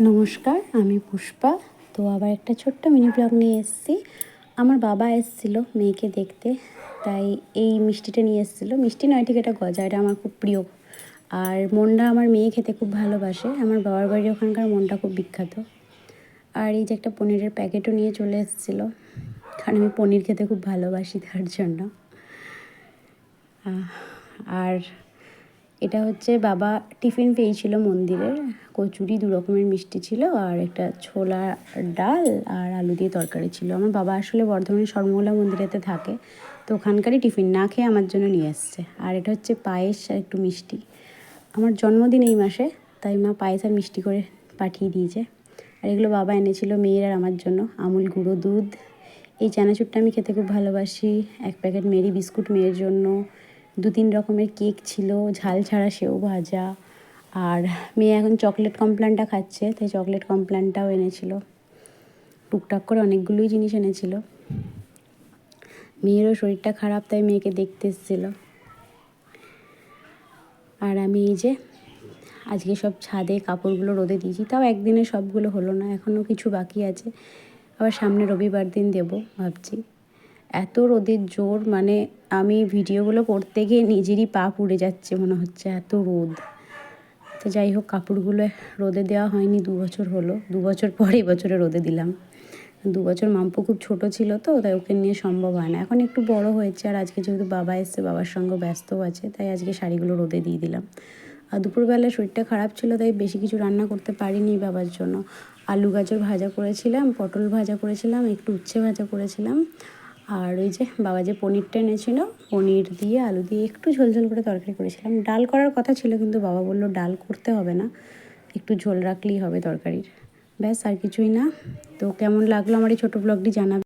নমস্কার, আমি পুষ্পা। তো আবার একটা ছোট্ট মিনি ব্লগ নিয়ে এসেছি। আমার বাবা এসেছিল মেয়েকে দেখতে, তাই এই মিষ্টিটা নিয়ে এসেছিলো। মিষ্টি নয়, ঠিক এটা গজা, এটা আমার খুব প্রিয়। আর মন্ডা আমার মেয়ে খেতে খুব ভালোবাসে। আমার বাবার বাড়ির ওখানকার মন্ডা খুব বিখ্যাত। আর এই যে একটা পনিরের প্যাকেটও নিয়ে চলে এসেছিলো, কারণ আমি পনির খেতে খুব ভালোবাসি তার জন্য। আর এটা হচ্ছে বাবা টিফিন পেয়েছিল মন্দিরের। কচুরি, 2 রকমের মিষ্টি ছিল, আর একটা ছোলা ডাল আর আলু দিয়ে তরকারি ছিল। আমার বাবা আসলে বর্ধমানের সর্বমঙ্গলা মন্দিরেতে থাকে, তো ওখানকারই টিফিন না খেয়ে আমার জন্য নিয়ে এসছে। আর এটা হচ্ছে পায়েস আর একটু মিষ্টি। আমার জন্মদিন এই মাসে, তাই মা পায়েস আর মিষ্টি করে পাঠিয়ে দিয়েছে। আর এগুলো বাবা এনেছিল মেয়ের আর আমার জন্য। আমুল গুঁড়ো দুধ, এই চানাচুরটা আমি খেতে খুব ভালোবাসি। 1 প্যাকেট মেরি বিস্কুট মেয়ের জন্য, 2-3 রকমের কেক ছিল, ঝাল ছাড়া সেও ভাজা। আর মেয়ে এখন চকলেট কমপ্ল্যানটা খাচ্ছে, তাই চকলেট কমপ্ল্যানটাও এনেছিল। টুকটাক করে অনেকগুলোই জিনিস এনেছিল। মেয়েরও শরীরটা খারাপ, তাই মেয়েকে দেখতে এসেছিল। আর আমি এই যে আজকে সব ছাদে কাপড়গুলো রোদে দিয়েছি, তাও একদিনে সবগুলো হলো না, এখনও কিছু বাকি আছে। আবার সামনে রবিবার দিন দেবো ভাবছি। এত রোদের জোর, মানে আমি ভিডিওগুলো করতে গিয়ে নিজেরই পা পুড়ে যাচ্ছে মনে হচ্ছে, এত রোদ। তো যাই হোক, কাপড়গুলো রোদে দেওয়া হয়নি 2 বছর হলো। 2 বছর পরে এবছরে রোদে দিলাম। 2 বছর মাম্পু খুব ছোট ছিল, তো তাই ওকে নিয়ে সম্ভব হয় না। এখন একটু বড় হয়েছে, আর আজকে যেহেতু বাবা এসছে, বাবার সঙ্গে ব্যস্তও আছে, তাই আজকে শাড়িগুলো রোদে দিয়ে দিলাম। আর দুপুরবেলা শরীরটা খারাপ ছিল, তাই বেশি কিছু রান্না করতে পারিনি বাবার জন্য। আলু গাজর ভাজা করেছিলাম, পটল ভাজা করেছিলাম, একটু উচ্ছে ভাজা করেছিলাম। আর ওই যে বাবা যে পনিরটা এনেছিল, পনির দিয়ে আলু দিয়ে একটু ঝোল করে তরকারি করেছিলাম। ডাল করার কথা ছিল, কিন্তু বাবা বলল ডাল করতে হবে না, একটু ঝোল রাখলেই হবে তরকারির। ব্যাস, আর কিছুই না। তো কেমন লাগলো আমার এই ছোটো ব্লগটি জানাবে।